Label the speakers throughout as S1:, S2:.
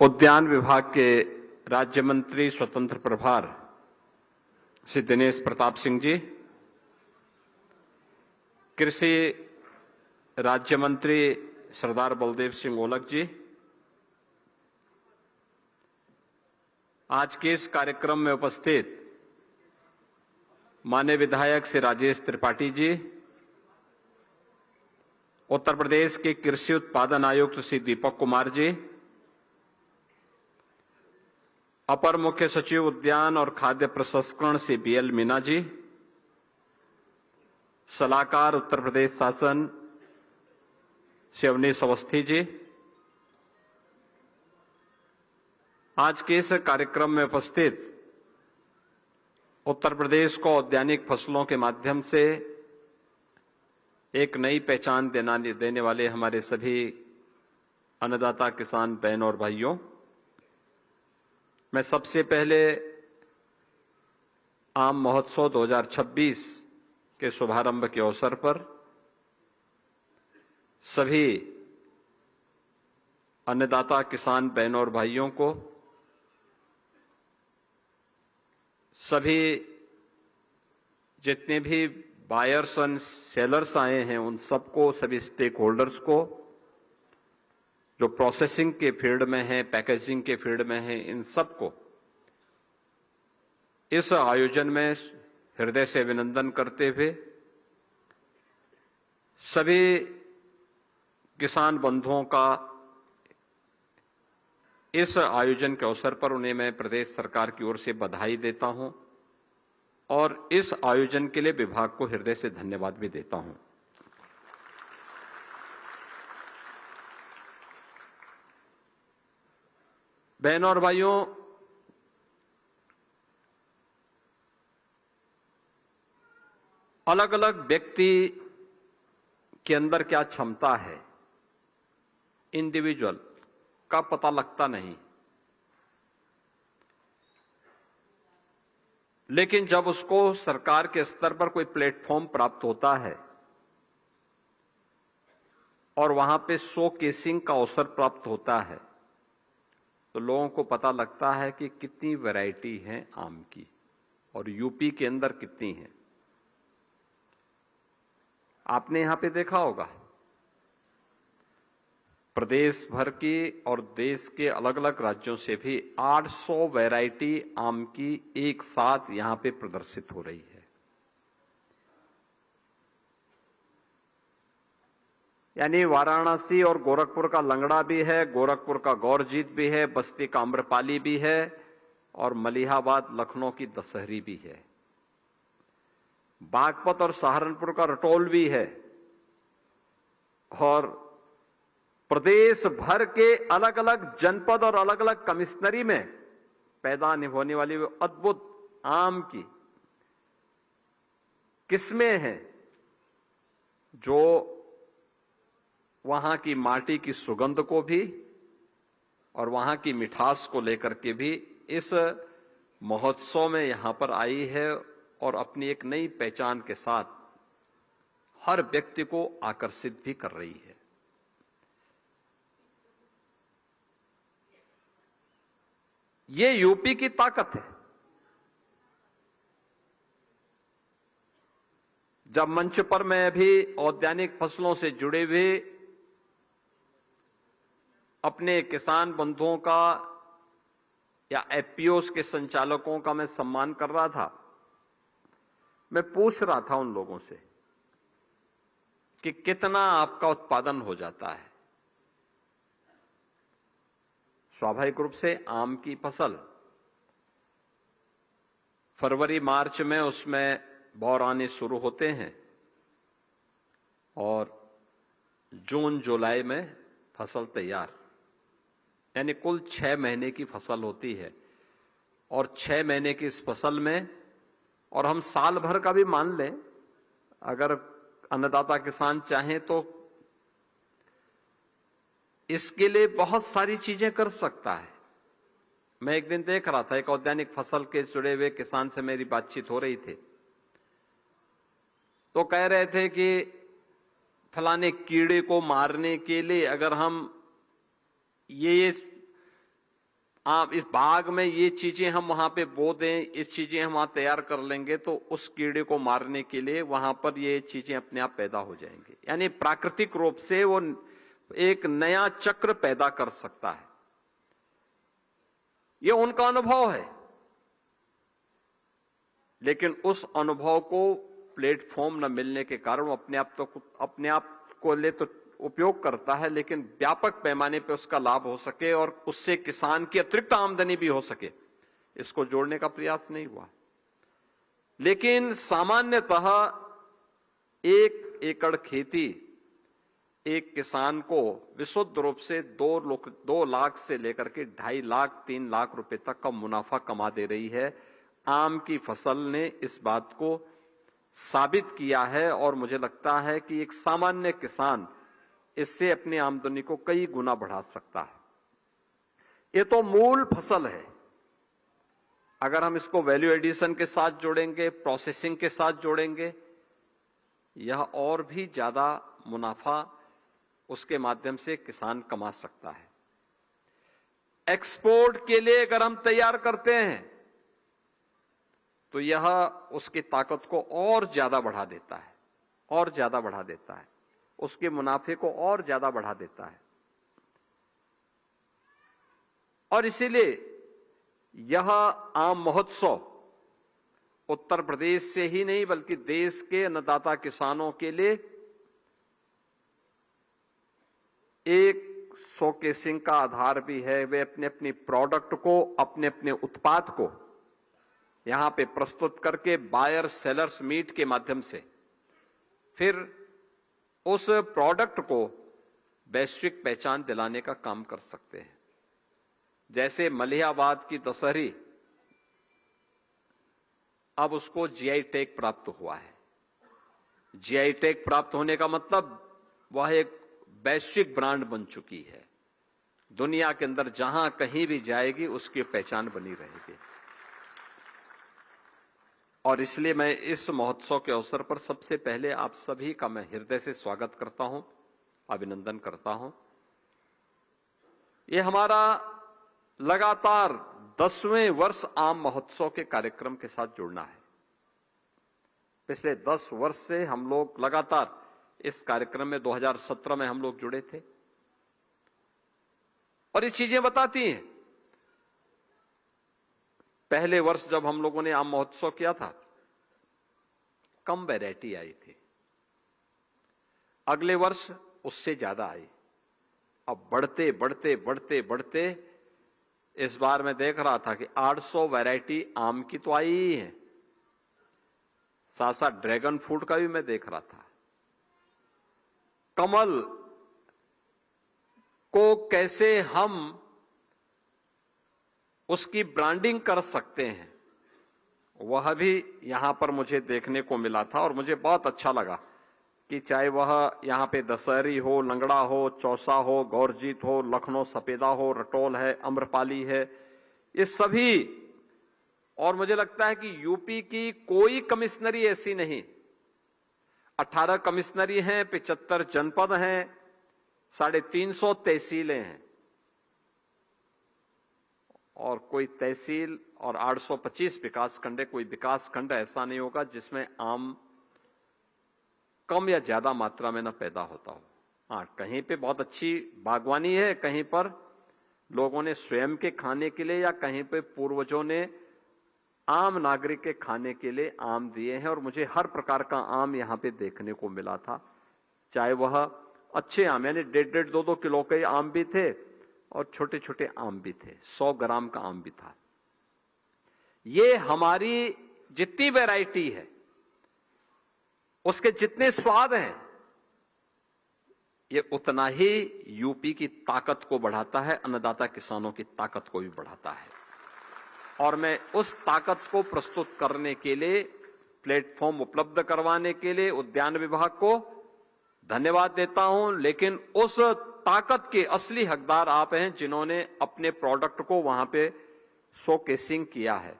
S1: उद्यान विभाग के राज्य मंत्री स्वतंत्र प्रभार श्री दिनेश प्रताप सिंह जी, कृषि राज्य मंत्री सरदार बलदेव सिंह ओलख जी, आज के इस कार्यक्रम में उपस्थित माननीय विधायक श्री राजेश त्रिपाठी जी, उत्तर प्रदेश के कृषि उत्पादन आयुक्त श्री दीपक कुमार जी, अपर मुख्य सचिव उद्यान और खाद्य प्रसंस्करण श्री बीएल मीना जी, सलाहकार उत्तर प्रदेश शासन श्री अवनीश अवस्थी जी, आज के इस कार्यक्रम में उपस्थित उत्तर प्रदेश को औद्यानिक फसलों के माध्यम से एक नई पहचान देने वाले हमारे सभी अन्नदाता किसान बहनों और भाइयों, मैं सबसे पहले आम महोत्सव 2026 के शुभारंभ के अवसर पर सभी अन्नदाता किसान बहनों और भाइयों को, सभी जितने भी बायर्स एंड सेलर्स आए हैं उन सबको, सभी स्टेक होल्डर्स को, जो प्रोसेसिंग के फील्ड में हैं, पैकेजिंग के फील्ड में हैं, इन सबको इस आयोजन में हृदय से अभिनंदन करते हुए सभी किसान बंधुओं का इस आयोजन के अवसर पर उन्हें मैं प्रदेश सरकार की ओर से बधाई देता हूं और इस आयोजन के लिए विभाग को हृदय से धन्यवाद भी देता हूं। बहनों और भाइयों, अलग अलग व्यक्ति के अंदर क्या क्षमता है, इंडिविजुअल का पता लगता नहीं, लेकिन जब उसको सरकार के स्तर पर कोई प्लेटफॉर्म प्राप्त होता है और वहां पे शोकेसिंग का अवसर प्राप्त होता है तो लोगों को पता लगता है कि कितनी वैरायटी है आम की और यूपी के अंदर कितनी है। आपने यहां पे देखा होगा प्रदेश भर की और देश के अलग अलग राज्यों से भी 800 वैरायटी आम की एक साथ यहां पे प्रदर्शित हो रही है। यानी वाराणसी और गोरखपुर का लंगड़ा भी है, गोरखपुर का गौरजीत भी है, बस्ती का आम्रपाली भी है और मलिहाबाद लखनऊ की दशहरी भी है। बागपत और सहारनपुर का रटोल भी है और प्रदेश भर के अलग अलग जनपद और अलग अलग कमिश्नरी में पैदा होने वाली अद्भुत आम की किस्में हैं जो वहां की माटी की सुगंध को भी और वहां की मिठास को लेकर के भी इस महोत्सव में यहां पर आई है और अपनी एक नई पहचान के साथ हर व्यक्ति को आकर्षित भी कर रही है। ये यूपी की ताकत है। जब मंच पर मैं भी औद्यानिक फसलों से जुड़े हुए अपने किसान बंधुओं का या एफपीओस के संचालकों का मैं सम्मान कर रहा था, मैं पूछ रहा था उन लोगों से कि कितना आपका उत्पादन हो जाता है। स्वाभाविक रूप से आम की फसल फरवरी मार्च में उसमें बौर आने शुरू होते हैं और जून जुलाई में फसल तैयार, यानी कुल 6 महीने की फसल होती है और 6 महीने की इस फसल में, और हम साल भर का भी मान लें, अगर अन्नदाता किसान चाहें तो इसके लिए बहुत सारी चीजें कर सकता है। मैं एक दिन देख रहा था, एक औद्यानिक फसल के जुड़े हुए किसान से मेरी बातचीत हो रही थी, तो कह रहे थे कि फलाने कीड़े को मारने के लिए अगर हम ये आप इस बाग में ये चीजें हम वहां पे बो दें, इस चीजें हम वहां तैयार कर लेंगे तो उस कीड़े को मारने के लिए वहां पर ये चीजें अपने आप पैदा हो जाएंगी। यानी प्राकृतिक रूप से वो एक नया चक्र पैदा कर सकता है। ये उनका अनुभव है, लेकिन उस अनुभव को प्लेटफॉर्म न मिलने के कारण वो अपने आप को ले तो उपयोग करता है, लेकिन व्यापक पैमाने पर उसका लाभ हो सके और उससे किसान की अतिरिक्त आमदनी भी हो सके, इसको जोड़ने का प्रयास नहीं हुआ। लेकिन सामान्यतः 1 एकड़ खेती एक किसान को विशुद्ध रूप से 2 लाख से लेकर के 2.5 लाख 3 लाख रुपए तक का मुनाफा कमा दे रही है। आम की फसल ने इस बात को साबित किया है और मुझे लगता है कि एक सामान्य किसान इससे अपनी आमदनी को कई गुना बढ़ा सकता है। ये तो मूल फसल है। अगर हम इसको वैल्यू एडिशन के साथ जोड़ेंगे, प्रोसेसिंग के साथ जोड़ेंगे, यह और भी ज्यादा मुनाफा उसके माध्यम से किसान कमा सकता है। एक्सपोर्ट के लिए अगर हम तैयार करते हैं तो यह उसकी ताकत को और ज्यादा बढ़ा देता है, और ज्यादा बढ़ा देता है, उसके मुनाफे को और ज्यादा बढ़ा देता है। और इसीलिए यह आम महोत्सव उत्तर प्रदेश से ही नहीं बल्कि देश के अन्नदाता किसानों के लिए एक शोकेसिंग का आधार भी है। वे अपने अपने प्रोडक्ट को, अपने अपने उत्पाद को यहां पे प्रस्तुत करके बायर सेलर्स मीट के माध्यम से फिर उस प्रोडक्ट को वैश्विक पहचान दिलाने का काम कर सकते हैं। जैसे मलिहाबाद की दशहरी, अब उसको जीआई टैग प्राप्त हुआ है। जीआई टैग प्राप्त होने का मतलब वह एक वैश्विक ब्रांड बन चुकी है। दुनिया के अंदर जहां कहीं भी जाएगी उसकी पहचान बनी रहेगी। और इसलिए मैं इस महोत्सव के अवसर पर सबसे पहले आप सभी का मैं हृदय से स्वागत करता हूं, अभिनंदन करता हूं। ये हमारा लगातार 10वें वर्ष आम महोत्सव के कार्यक्रम के साथ जुड़ना है। पिछले 10 वर्ष से हम लोग लगातार इस कार्यक्रम में 2017 में हम लोग जुड़े थे। और ये चीजें बताती हैं, पहले वर्ष जब हम लोगों ने आम महोत्सव किया था कम वैरायटी आई थी, अगले वर्ष उससे ज्यादा आई। अब बढ़ते बढ़ते बढ़ते बढ़ते इस बार मैं देख रहा था कि 800 वैरायटी आम की तो आई ही है, साथ साथ ड्रैगन फ्रूट का भी मैं देख रहा था। कमल को कैसे हम उसकी ब्रांडिंग कर सकते हैं, वह भी यहां पर मुझे देखने को मिला था। और मुझे बहुत अच्छा लगा कि चाहे वह यहां पे दशहरी हो, लंगड़ा हो, चौसा हो, गौरजीत हो, लखनऊ सफेदा हो, रटोल है, अम्रपाली है, ये सभी। और मुझे लगता है कि यूपी की कोई कमिश्नरी ऐसी नहीं, 18 कमिश्नरी हैं, 75 जनपद हैं, 350 तहसीलें हैं, और कोई तहसील और 825 विकास खंड है। कोई विकास खंड ऐसा नहीं होगा जिसमें आम कम या ज्यादा मात्रा में न पैदा होता हो। हाँ, कहीं पे बहुत अच्छी बागवानी है, कहीं पर लोगों ने स्वयं के खाने के लिए या कहीं पे पूर्वजों ने आम नागरिक के खाने के लिए आम दिए हैं। और मुझे हर प्रकार का आम यहां पे देखने को मिला था, चाहे वह अच्छे आम यानी 1.5 2 किलो के आम भी थे और छोटे छोटे आम भी थे, 100 ग्राम का आम भी था। ये हमारी जितनी वैरायटी है, उसके जितने स्वाद हैं, ये उतना ही यूपी की ताकत को बढ़ाता है, अन्नदाता किसानों की ताकत को भी बढ़ाता है। और मैं उस ताकत को प्रस्तुत करने के लिए, प्लेटफॉर्म उपलब्ध करवाने के लिए उद्यान विभाग को धन्यवाद देता हूं। लेकिन उस ताकत के असली हकदार आप हैं जिन्होंने अपने प्रोडक्ट को वहां पे शोकेसिंग किया है।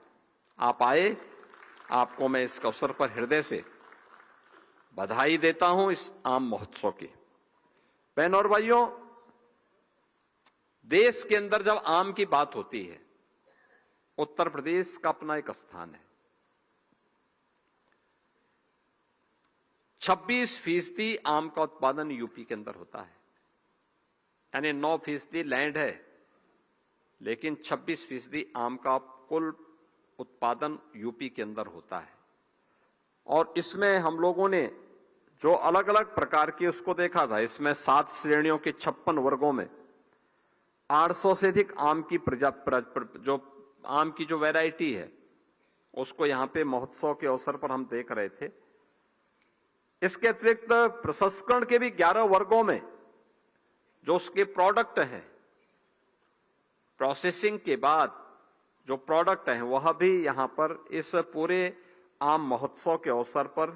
S1: आप आए, आपको मैं इस अवसर पर हृदय से बधाई देता हूं इस आम महोत्सव की। बहनों और भाइयों, देश के अंदर जब आम की बात होती है, उत्तर प्रदेश का अपना एक स्थान है। 26% आम का उत्पादन यूपी के अंदर होता है, यानी 9% लैंड है, लेकिन 26% आम का कुल उत्पादन यूपी के अंदर होता है। और इसमें हम लोगों ने जो अलग अलग प्रकार की उसको देखा था, इसमें 7 श्रेणियों के 56 वर्गों में 800 से अधिक आम की जो आम की जो वैरायटी है, उसको यहां पे महोत्सव के अवसर पर हम देख रहे थे। इसके अतिरिक्त प्रसंस्करण के भी 11 वर्गों में जो उसके प्रोडक्ट हैं, प्रोसेसिंग के बाद जो प्रोडक्ट हैं, वह भी यहां पर इस पूरे आम महोत्सव के अवसर पर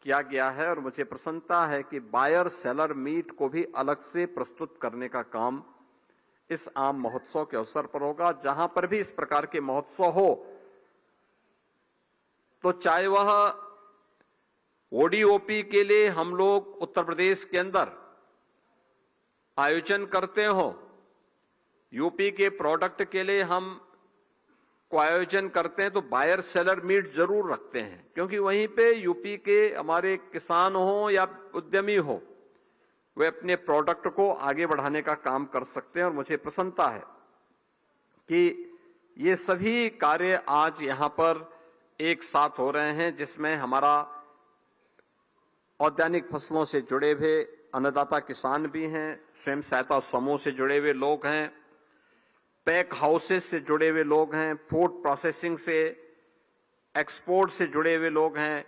S1: किया गया है। और मुझे प्रसन्नता है कि बायर सेलर मीट को भी अलग से प्रस्तुत करने का काम इस आम महोत्सव के अवसर पर होगा। जहां पर भी इस प्रकार के महोत्सव हो, तो चाहे वह ओडीओपी के लिए हम लोग उत्तर प्रदेश के अंदर आयोजन करते हो, यूपी के प्रोडक्ट के लिए हम को आयोजन करते हैं, तो बायर सेलर मीट जरूर रखते हैं, क्योंकि वहीं पे यूपी के हमारे किसान हो या उद्यमी हो, वे अपने प्रोडक्ट को आगे बढ़ाने का काम कर सकते हैं। और मुझे प्रसन्नता है कि ये सभी कार्य आज यहां पर एक साथ हो रहे हैं, जिसमें हमारा औद्यानिक फसलों से जुड़े हुए अन्नदाता किसान भी हैं, स्वयं सहायता समूह से जुड़े हुए लोग हैं, पैक हाउसेस से जुड़े हुए लोग हैं, फूड प्रोसेसिंग से, एक्सपोर्ट से जुड़े हुए लोग हैं,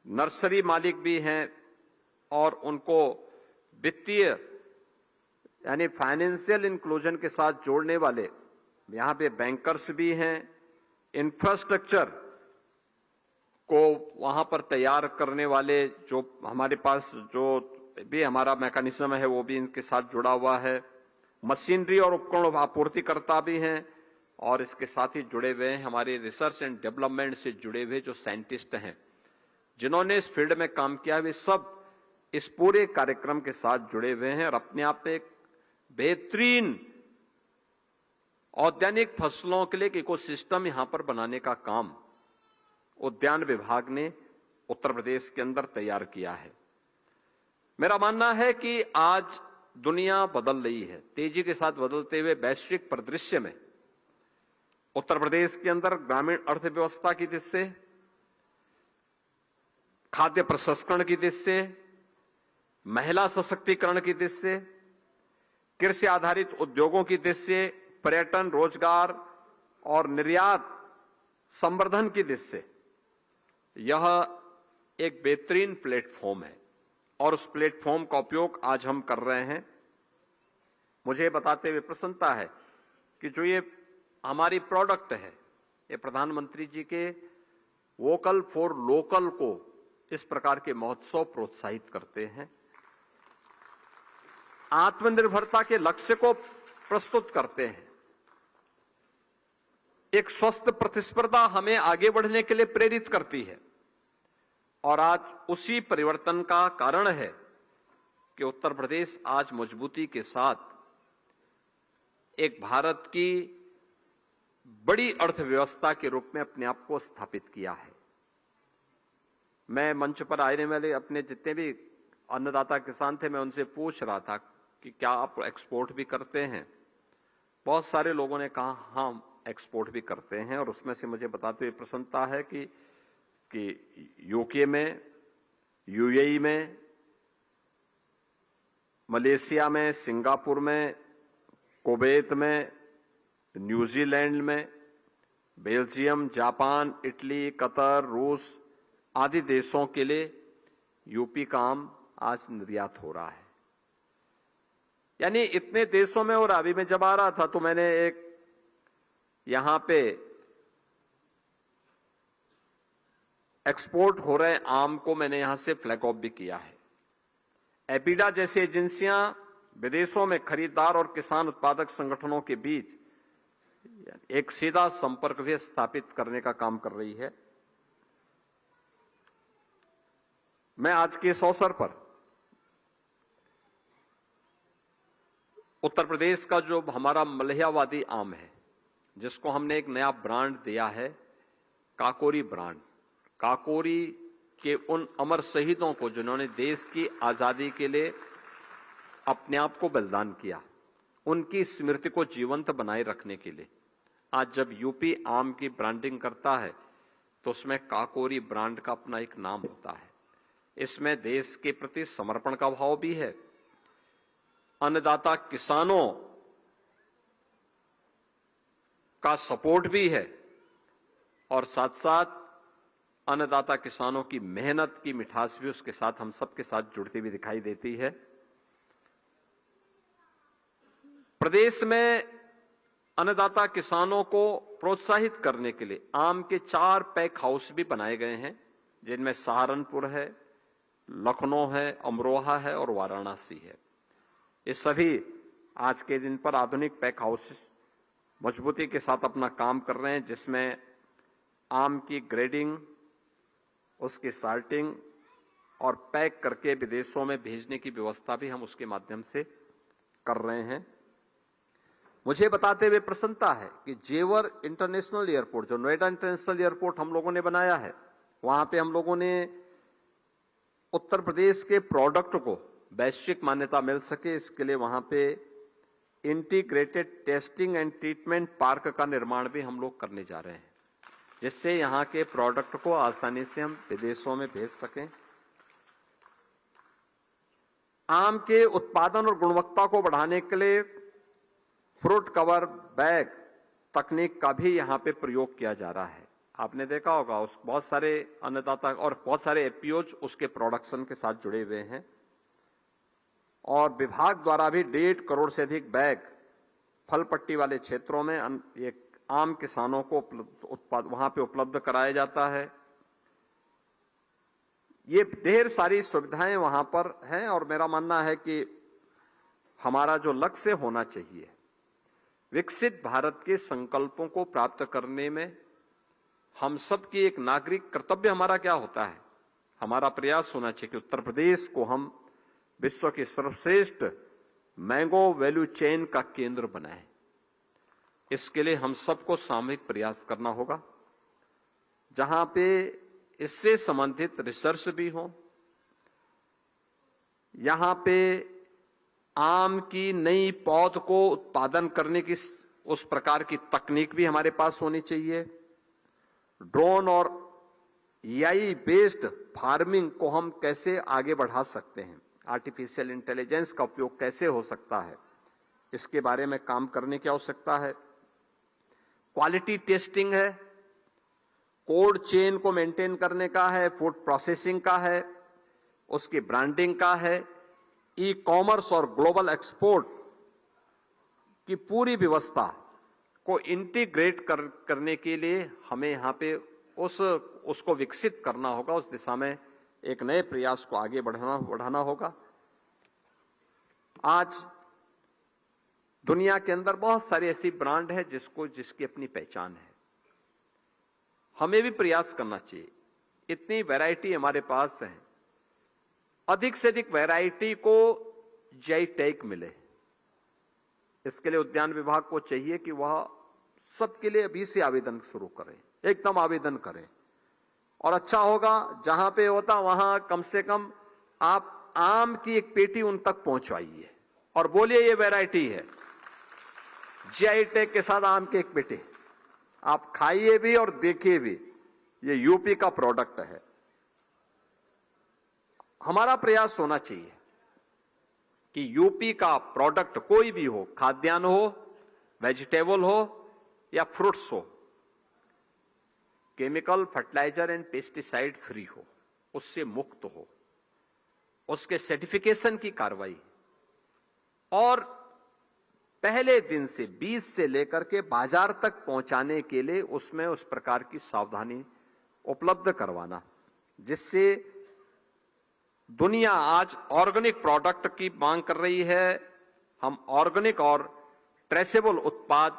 S1: नर्सरी मालिक भी हैं, और उनको वित्तीय यानी फाइनेंशियल इंक्लूजन के साथ जोड़ने वाले यहां पे बैंकर्स भी हैं, इंफ्रास्ट्रक्चर को वहां पर तैयार करने वाले जो हमारे पास जो भी हमारा मैकेनिज्म है, वो भी इनके साथ जुड़ा हुआ है, मशीनरी और उपकरण आपूर्तिकर्ता भी हैं, और इसके साथ ही जुड़े हुए हैं हमारे रिसर्च एंड डेवलपमेंट से जुड़े हुए जो साइंटिस्ट हैं, जिन्होंने इस फील्ड में काम किया, वे सब इस पूरे कार्यक्रम के साथ जुड़े हुए हैं। और अपने आप में एक बेहतरीन औद्यानिक फसलों के लिए एक इकोसिस्टम यहां पर बनाने का काम उद्यान विभाग ने उत्तर प्रदेश के अंदर तैयार किया है। मेरा मानना है कि आज दुनिया बदल रही है, तेजी के साथ बदलते हुए वैश्विक परिदृश्य में उत्तर प्रदेश के अंदर ग्रामीण अर्थव्यवस्था की दृष्टि से, खाद्य प्रसंस्करण की दृष्टि से, महिला सशक्तिकरण की दृष्टि से, कृषि आधारित उद्योगों की दृष्टि से, पर्यटन, रोजगार और निर्यात संवर्धन की दृष्टि से यह एक बेहतरीन प्लेटफॉर्म है, और उस प्लेटफॉर्म का उपयोग आज हम कर रहे हैं। मुझे बताते हुए प्रसन्नता है कि जो ये हमारी प्रोडक्ट है, ये प्रधानमंत्री जी के वोकल फॉर लोकल को इस प्रकार के महोत्सव प्रोत्साहित करते हैं, आत्मनिर्भरता के लक्ष्य को प्रस्तुत करते हैं, एक स्वस्थ प्रतिस्पर्धा हमें आगे बढ़ने के लिए प्रेरित करती है। और आज उसी परिवर्तन का कारण है कि उत्तर प्रदेश आज मजबूती के साथ एक भारत की बड़ी अर्थव्यवस्था के रूप में अपने आप को स्थापित किया है। मैं मंच पर आने वाले अपने जितने भी अन्नदाता किसान थे, मैं उनसे पूछ रहा था कि क्या आप एक्सपोर्ट भी करते हैं। बहुत सारे लोगों ने कहा हाँ, एक्सपोर्ट भी करते हैं। और उसमें से मुझे बताते हुए प्रसन्नता है कि यूके में, यूएई में, मलेशिया में, सिंगापुर में, कुवैत में, न्यूजीलैंड में, बेल्जियम, जापान, इटली, कतर, रूस आदि देशों के लिए यूपी का आम आज निर्यात हो रहा है। यानी इतने देशों में। और अभी मैं जब आ रहा था तो मैंने एक यहां पे एक्सपोर्ट हो रहे आम को मैंने यहां से फ्लैग ऑफ भी किया है। एपीडा जैसी एजेंसियां विदेशों में खरीदार और किसान उत्पादक संगठनों के बीच एक सीधा संपर्क भी स्थापित करने का काम कर रही है। मैं आज के इस अवसर पर उत्तर प्रदेश का जो हमारा मलहयावादी आम है, जिसको हमने एक नया ब्रांड दिया है, काकोरी ब्रांड। काकोरी के उन अमर शहीदों को जिन्होंने देश की आजादी के लिए अपने आप को बलिदान किया, उनकी स्मृति को जीवंत बनाए रखने के लिए आज जब यूपी आम की ब्रांडिंग करता है तो उसमें काकोरी ब्रांड का अपना एक नाम होता है। इसमें देश के प्रति समर्पण का भाव भी है, अन्नदाता किसानों का सपोर्ट भी है और साथ साथ अन्नदाता किसानों की मेहनत की मिठास भी उसके साथ हम सबके साथ जुड़ती हुई दिखाई देती है। प्रदेश में अन्नदाता किसानों को प्रोत्साहित करने के लिए आम के 4 पैक हाउस भी बनाए गए हैं, जिनमें सहारनपुर है, लखनऊ है, अमरोहा है और वाराणसी है। ये सभी आज के दिन पर आधुनिक पैक हाउस मजबूती के साथ अपना काम कर रहे हैं, जिसमें आम की ग्रेडिंग, उसकी साल्टिंग और पैक करके विदेशों में भेजने की व्यवस्था भी हम उसके माध्यम से कर रहे हैं। मुझे बताते हुए प्रसन्नता है कि जेवर इंटरनेशनल एयरपोर्ट, जो नोएडा इंटरनेशनल एयरपोर्ट हम लोगों ने बनाया है, वहां पे हम लोगों ने उत्तर प्रदेश के प्रोडक्ट को वैश्विक मान्यता मिल सके, इसके लिए वहां पे integrated testing and treatment park का निर्माण भी हम लोग करने जा रहे हैं, जिससे यहां के प्रोडक्ट को आसानी से हम विदेशों में भेज सकें। आम के उत्पादन और गुणवत्ता को बढ़ाने के लिए फ्रूट कवर बैग तकनीक का भी यहां पे प्रयोग किया जा रहा है। आपने देखा होगा उस बहुत सारे अन्नदाता और बहुत सारे एपीओज उसके प्रोडक्शन के साथ जुड़े हुए हैं और विभाग द्वारा भी 1.5 करोड़ से अधिक बैग फल पट्टी वाले क्षेत्रों में ये आम किसानों को वहां पे उपलब्ध कराया जाता है। ये ढेर सारी सुविधाएं वहां पर हैं और मेरा मानना है कि हमारा जो लक्ष्य होना चाहिए, विकसित भारत के संकल्पों को प्राप्त करने में हम सब की एक नागरिक कर्तव्य हमारा क्या होता है, हमारा प्रयास होना चाहिए कि उत्तर प्रदेश को हम विश्व की सर्वश्रेष्ठ मैंगो वैल्यू चेन का केंद्र बनाएं। इसके लिए हम सबको सामूहिक प्रयास करना होगा, जहां पे इससे संबंधित रिसर्च भी हो, यहां पे आम की नई पौध को उत्पादन करने की उस प्रकार की तकनीक भी हमारे पास होनी चाहिए। ड्रोन और एआई बेस्ड फार्मिंग को हम कैसे आगे बढ़ा सकते हैं, आर्टिफिशियल इंटेलिजेंस का उपयोग कैसे हो सकता है, इसके बारे में काम करने की आवश्यकता है। क्वालिटी टेस्टिंग है, कोल्ड चेन को मेंटेन करने का है, फूड प्रोसेसिंग का है, उसकी ब्रांडिंग का है, ई कॉमर्स और ग्लोबल एक्सपोर्ट की पूरी व्यवस्था को इंटीग्रेट करने के लिए हमें यहां पे उसको विकसित करना होगा। उस दिशा में एक नए प्रयास को आगे बढ़ाना होगा। आज दुनिया के अंदर बहुत सारी ऐसी ब्रांड है जिसकी अपनी पहचान है, हमें भी प्रयास करना चाहिए। इतनी वैरायटी हमारे पास है, अधिक से अधिक वैरायटी को जीआई टैग मिले। इसके लिए उद्यान विभाग को चाहिए कि वह सबके लिए अभी से आवेदन शुरू करें, एकदम आवेदन करें। और अच्छा होगा जहां पे होता वहां कम से कम आप आम की एक पेटी उन तक पहुंचवाइए और बोलिए ये वैरायटी है, जीआई टैग के साथ आम की एक पेटी, आप खाइए भी और देखिए भी, ये यूपी का प्रोडक्ट है। हमारा प्रयास होना चाहिए कि यूपी का प्रोडक्ट कोई भी हो, खाद्यान्न हो, वेजिटेबल हो या फ्रूट्स हो, chemical, fertiliser and pesticide free हो, उससे मुक्त हो, उसके सर्टिफिकेशन की कार्रवाई और पहले दिन से बीज से लेकर के बाजार तक पहुंचाने के लिए उसमें उस प्रकार की सावधानी उपलब्ध करवाना, जिससे दुनिया आज ऑर्गेनिक प्रोडक्ट की मांग कर रही है। हम ऑर्गेनिक और ट्रेसेबल उत्पाद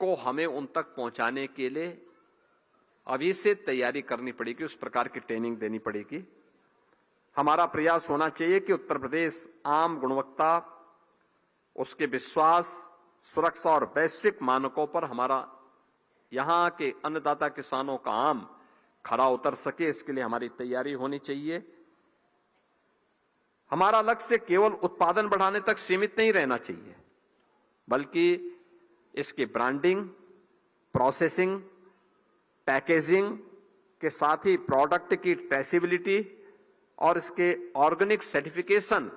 S1: को हमें उन तक पहुंचाने के लिए अभी से तैयारी करनी पड़ेगी, उस प्रकार की ट्रेनिंग देनी पड़ेगी। हमारा प्रयास होना चाहिए कि उत्तर प्रदेश आम गुणवत्ता उसके विश्वास, सुरक्षा और वैश्विक मानकों पर हमारा यहां के अन्नदाता किसानों का आम खरा उतर सके, इसके लिए हमारी तैयारी होनी चाहिए। हमारा लक्ष्य केवल उत्पादन बढ़ाने तक सीमित नहीं रहना चाहिए, बल्कि इसकी ब्रांडिंग, प्रोसेसिंग, पैकेजिंग के साथ ही प्रोडक्ट की ट्रेसेबिलिटी और इसके ऑर्गेनिक सर्टिफिकेशन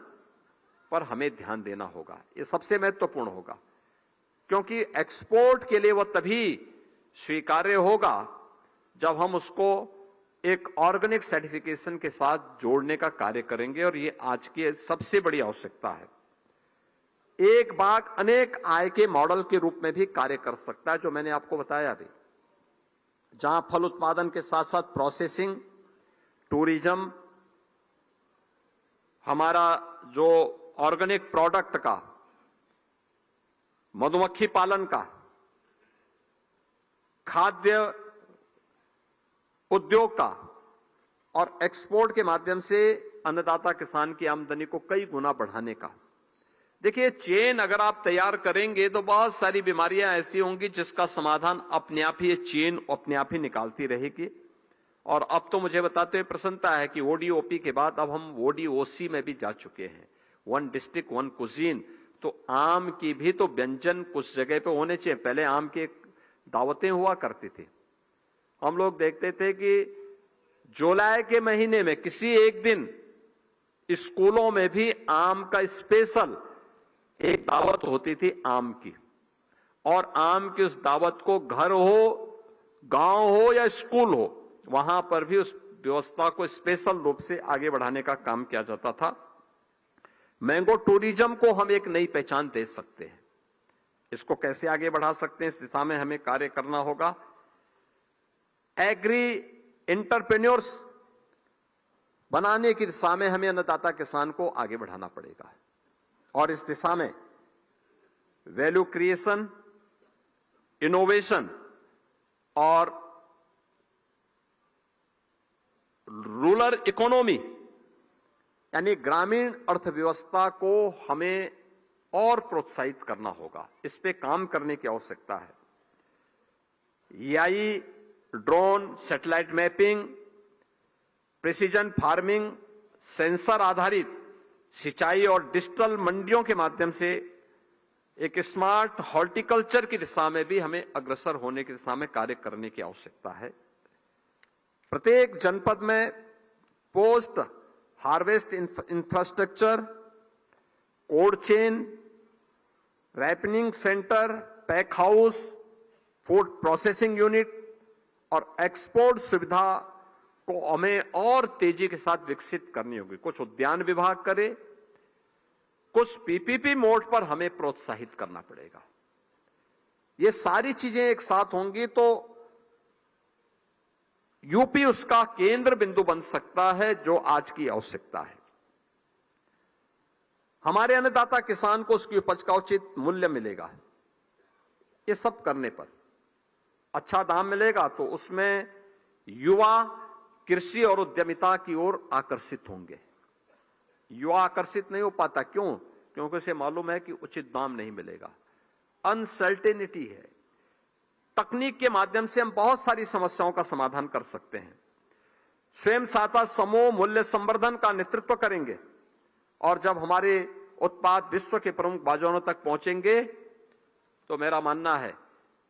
S1: पर हमें ध्यान देना होगा। ये सबसे महत्वपूर्ण होगा, क्योंकि एक्सपोर्ट के लिए वह तभी स्वीकार्य होगा जब हम उसको एक ऑर्गेनिक सर्टिफिकेशन के साथ जोड़ने का कार्य करेंगे, और ये आज की सबसे बड़ी आवश्यकता है। एक बाग अनेक आय के मॉडल के रूप में भी कार्य कर सकता है, जो मैंने आपको बताया अभी, जहां फल उत्पादन के साथ साथ प्रोसेसिंग, टूरिज्म, हमारा जो ऑर्गेनिक प्रोडक्ट का, मधुमक्खी पालन का, खाद्य उद्योग का और एक्सपोर्ट के माध्यम से अन्नदाता किसान की आमदनी को कई गुना बढ़ाने का। देखिए, चेन अगर आप तैयार करेंगे तो बहुत सारी बीमारियां ऐसी होंगी जिसका समाधान अपने आप ही ये चेन अपने आप ही निकालती रहेगी। और अब तो मुझे बताते हुए प्रसन्नता है कि ओडीओपी के बाद अब हम ओडीओसी में भी जा चुके हैं, वन डिस्ट्रिक्ट वन कुजीन। तो आम की भी तो व्यंजन कुछ जगह पे होने चाहिए। पहले आम की दावतें हुआ करती थी, हम लोग देखते थे कि जुलाई के महीने में किसी एक दिन स्कूलों में भी आम का स्पेशल एक दावत होती थी आम की, और आम की उस दावत को घर हो, गांव हो या स्कूल हो, वहां पर भी उस व्यवस्था को स्पेशल रूप से आगे बढ़ाने का काम किया जाता था। मैंगो टूरिज्म को हम एक नई पहचान दे सकते हैं। इसको कैसे आगे बढ़ा सकते हैं, इस दिशा में हमें कार्य करना होगा। एग्री एंटरप्रेन्योर्स बनाने की दिशा में हमें अन्नदाता किसान को आगे बढ़ाना पड़ेगा, और इस दिशा में वैल्यू क्रिएशन, इनोवेशन और रूरल इकोनॉमी यानी ग्रामीण अर्थव्यवस्था को हमें और प्रोत्साहित करना होगा। इस पे काम करने की आवश्यकता है। AI, drone, satellite mapping, precision farming, sensor आधारित सिंचाई और डिजिटल मंडियों के माध्यम से एक स्मार्ट हॉर्टिकल्चर की दिशा में भी हमें अग्रसर होने की दिशा में कार्य करने की आवश्यकता है। प्रत्येक जनपद में post harvest infrastructure, cold chain, ripening centre, pack house, food processing unit और एक्सपोर्ट सुविधा को हमें और तेजी के साथ विकसित करनी होगी। कुछ उद्यान विभाग करे, कुछ पीपीपी मोड पर हमें प्रोत्साहित करना पड़ेगा। ये सारी चीजें एक साथ होंगी तो यूपी उसका केंद्र बिंदु बन सकता है, जो आज की आवश्यकता है। हमारे अन्नदाता किसान को उसकी उपज का उचित मूल्य मिलेगा। ये सब करने पर अच्छा दाम मिलेगा तो उसमें युवा कृषि और उद्यमिता की ओर आकर्षित होंगे। युवा आकर्षित नहीं हो पाता, क्यों? क्योंकि उसे मालूम है कि उचित दाम नहीं मिलेगा, अनसर्टेनिटी है। तकनीक के माध्यम से हम बहुत सारी समस्याओं का समाधान कर सकते हैं। स्वयं सहायता समूह मूल्य संवर्धन का नेतृत्व करेंगे, और जब हमारे उत्पाद विश्व के प्रमुख बाजारों तक पहुंचेंगे तो मेरा मानना है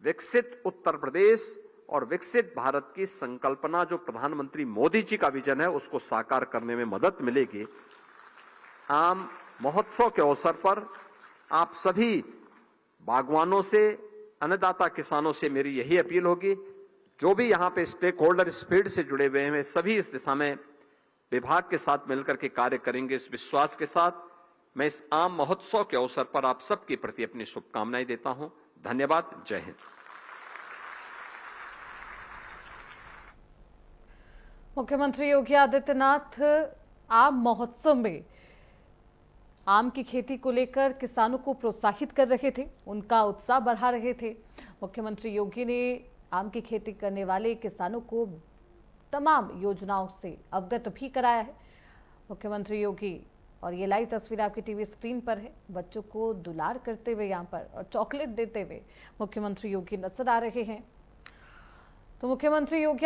S1: विकसित उत्तर प्रदेश और विकसित भारत की संकल्पना जो प्रधानमंत्री मोदी जी का विजन है, उसको साकार करने में मदद मिलेगी। आम महोत्सव के अवसर पर आप सभी बागवानों से, अन्नदाता किसानों से मेरी यही अपील होगी, जो भी यहां पे स्टेक होल्डर इस फील्ड से जुड़े हुए हैं, सभी इस दिशा में विभाग के साथ मिलकर के कार्य करेंगे। इस विश्वास के साथ मैं इस आम महोत्सव के अवसर पर आप सबके प्रति अपनी शुभकामनाएं देता हूं। धन्यवाद। जय हिंद।
S2: मुख्यमंत्री योगी आदित्यनाथ आम महोत्सव में आम की खेती को लेकर किसानों को प्रोत्साहित कर रहे थे, उनका उत्साह बढ़ा रहे थे। मुख्यमंत्री योगी ने आम की खेती करने वाले किसानों को तमाम योजनाओं से अवगत भी कराया है। मुख्यमंत्री योगी और ये लाइव तस्वीर आपकी टीवी स्क्रीन पर है। बच्चों को दुलार करते हुए यहाँ पर और चॉकलेट देते हुए मुख्यमंत्री योगी नजर आ रहे हैं। तो मुख्यमंत्री योगी